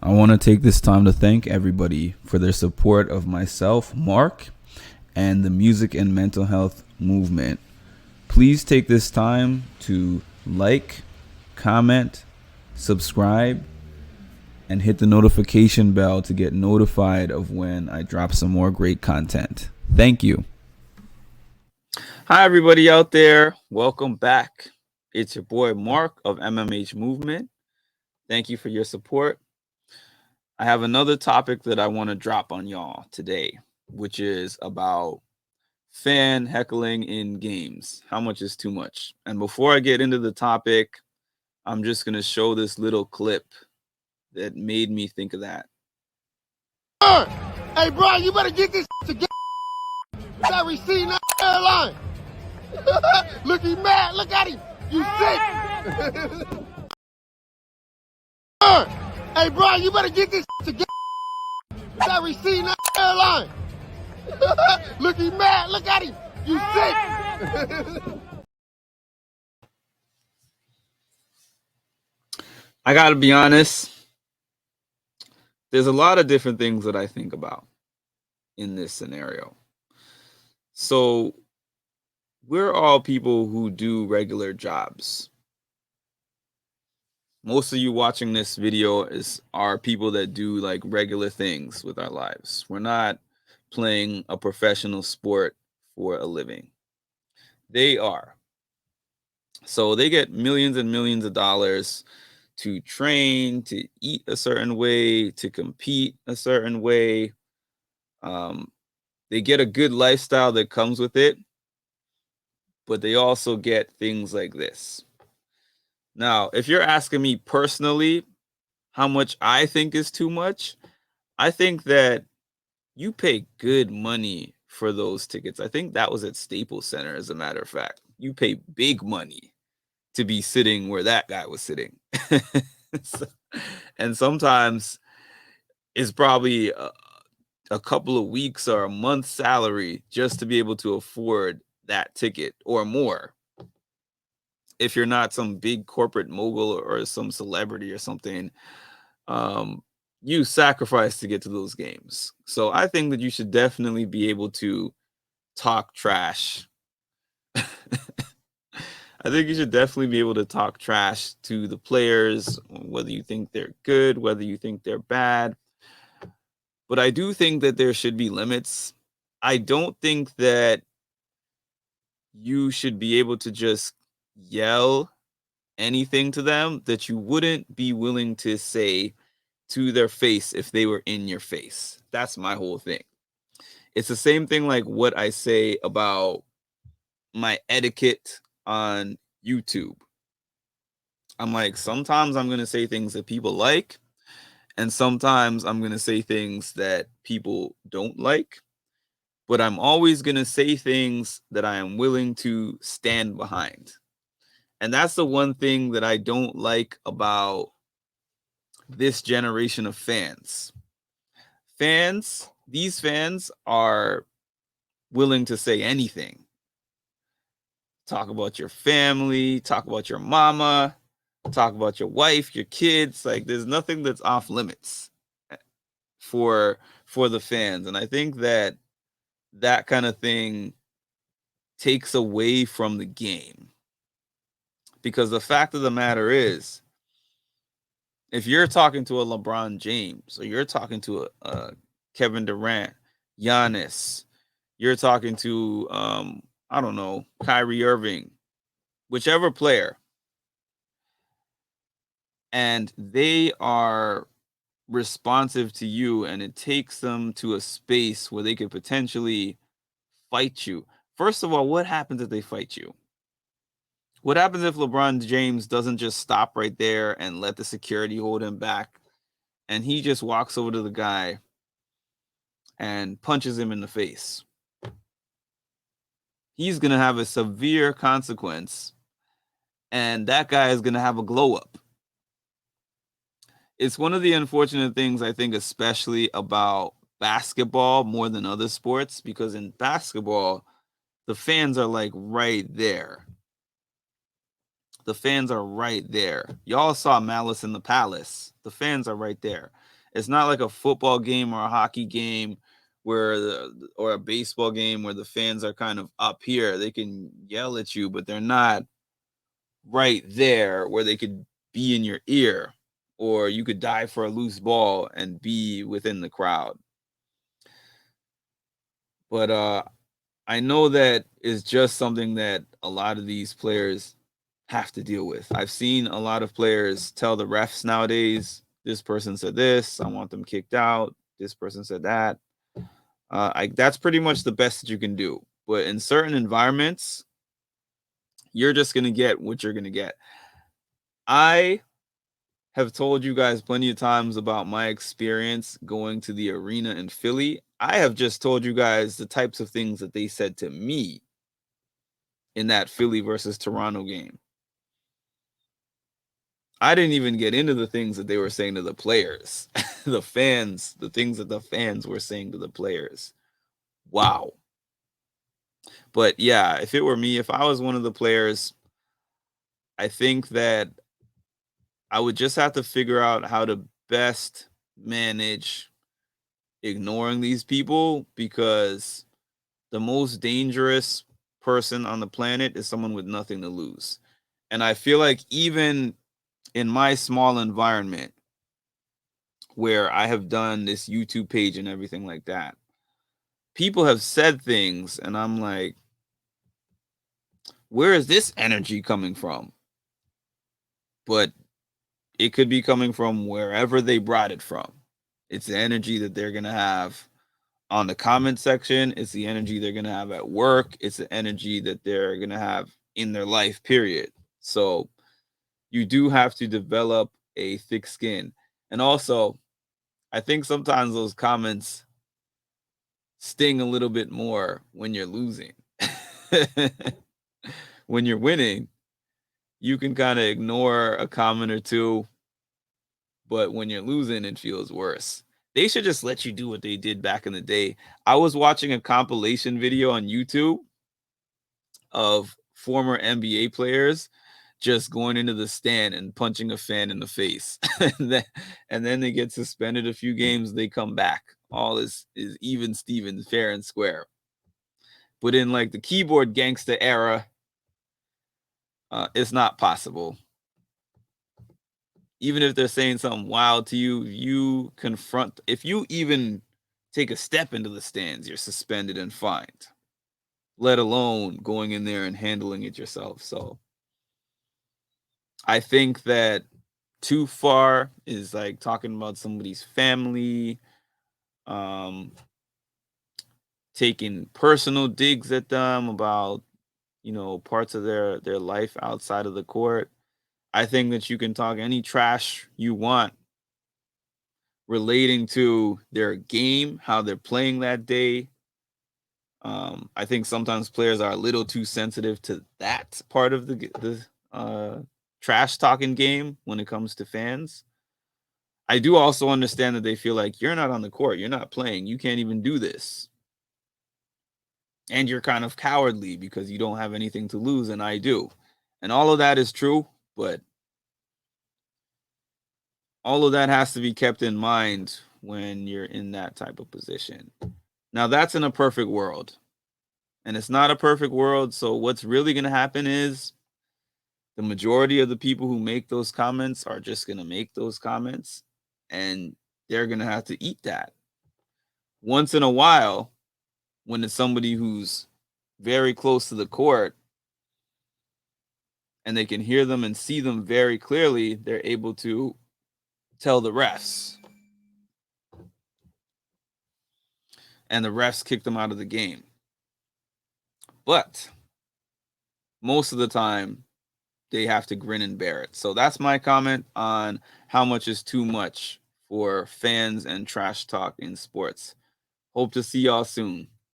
I want to take this time to thank everybody for their support of myself, Mark, and the music and mental health movement. Please take this time to like, comment, subscribe, and hit the notification bell to get notified of when I drop some more great content. Thank you. Hi, everybody out there. Welcome back. It's your boy Mark of MMH Movement. Thank you for your support. I have another topic that I want to drop on y'all today, which is about fan heckling in games. How much is too much? And before I get into the topic, I'm just going to show this little clip that made me think of that. Hey, bro, you better get this together. That receipt not airline. Look, he mad. Look at him. You sick. Hey, bro, you better get this together. That receipt not airline. Look, he mad. Look at him. You sick. I got to be honest. There's a lot of different things that I think about in this scenario. So we're all people who do regular jobs. Most of you watching this video are people that do like regular things with our lives. We're not playing a professional sport for a living. They are. So they get millions and millions of dollars to train, to eat a certain way, to compete a certain way. They get a good lifestyle that comes with it, but they also get things like this. Now, if you're asking me personally how much I think is too much, I think that you pay good money for those tickets. I think that was at Staples Center, as a matter of fact. You pay big money to be sitting where that guy was sitting. And sometimes it's probably a couple of weeks or a month's salary just to be able to afford that ticket or more. If you're not some big corporate mogul or some celebrity or something, you sacrifice to get to those games. So I think that you should definitely be able to talk trash. I think you should definitely be able to talk trash to the players, whether you think they're good, whether you think they're bad. But I do think that there should be limits. I don't think that you should be able to just yell anything to them that you wouldn't be willing to say to their face if they were in your face. That's my whole thing. It's the same thing like what I say about my etiquette on YouTube. I'm like, sometimes I'm going to say things that people like, and sometimes I'm going to say things that people don't like, but I'm always going to say things that I am willing to stand behind. And that's the one thing that I don't like about this generation of fans. These fans are willing to say anything. Talk about your family, talk about your mama, talk about your wife, your kids. Like there's nothing that's off limits for the fans. And I think that that kind of thing takes away from the game. Because the fact of the matter is, if you're talking to a LeBron James or you're talking to a Kevin Durant, Giannis, you're talking to I don't know, Kyrie Irving, whichever player, and they are responsive to you and it takes them to a space where they could potentially fight you. First of all, what happens if they fight you? What happens if LeBron James doesn't just stop right there and let the security hold him back and he just walks over to the guy and punches him in the face? He's going to have a severe consequence, and that guy is going to have a glow up. It's one of the unfortunate things, I think, especially about basketball more than other sports, because in basketball, the fans are like right there. The fans are right there. Y'all saw Malice in the Palace. The fans are right there. It's not like a football game or a hockey game or a baseball game where the fans are kind of up here. They can yell at you, but they're not right there where they could be in your ear, or you could dive for a loose ball and be within the crowd. But I know that is just something that a lot of these players have to deal with. I've seen a lot of players tell the refs nowadays, this person said this, I want them kicked out. This person said that. That's pretty much the best that you can do. But in certain environments, you're just going to get what you're going to get. I have told you guys plenty of times about my experience going to the arena in Philly. I have just told you guys the types of things that they said to me in that Philly versus Toronto game. I didn't even get into the things that they were saying to the players, the fans, the things that the fans were saying to the players. Wow. But yeah, if it were me, if I was one of the players, I think that I would just have to figure out how to best manage ignoring these people, because the most dangerous person on the planet is someone with nothing to lose. And I feel like even in my small environment where I have done this YouTube page and everything like that, people have said things and I'm like, where is this energy coming from? But it could be coming from wherever they brought it from. It's the energy that they're going to have on the comment section. It's the energy they're going to have at work. It's the energy that they're going to have in their life, period. So you do have to develop a thick skin. And also, I think sometimes those comments sting a little bit more when you're losing. When you're winning, you can kind of ignore a comment or two, but when you're losing, it feels worse. They should just let you do what they did back in the day. I was watching a compilation video on YouTube of former NBA players just going into the stand and punching a fan in the face. and then they get suspended a few games, they come back. All is even Steven, fair and square. But in like the keyboard gangster era, it's not possible. Even if they're saying something wild to you, you confront. If you even take a step into the stands, you're suspended and fined, let alone going in there and handling it yourself. So I think that too far is like talking about somebody's family, um, taking personal digs at them about, parts of their life outside of the court. I think that you can talk any trash you want relating to their game, how they're playing that day. I think sometimes players are a little too sensitive to that part of the trash talking game when it comes to fans. I do also understand that they feel like you're not on the court, you're not playing, you can't even do this. And you're kind of cowardly because you don't have anything to lose, and I do. And all of that is true, but all of that has to be kept in mind when you're in that type of position. Now, that's in a perfect world. And it's not a perfect world. So, what's really going to happen is the majority of the people who make those comments are just going to make those comments, and they're going to have to eat that. Once in a while, when it's somebody who's very close to the court and they can hear them and see them very clearly, they're able to tell the refs. And the refs kick them out of the game. But most of the time, they have to grin and bear it. So that's my comment on how much is too much for fans and trash talk in sports. Hope to see y'all soon.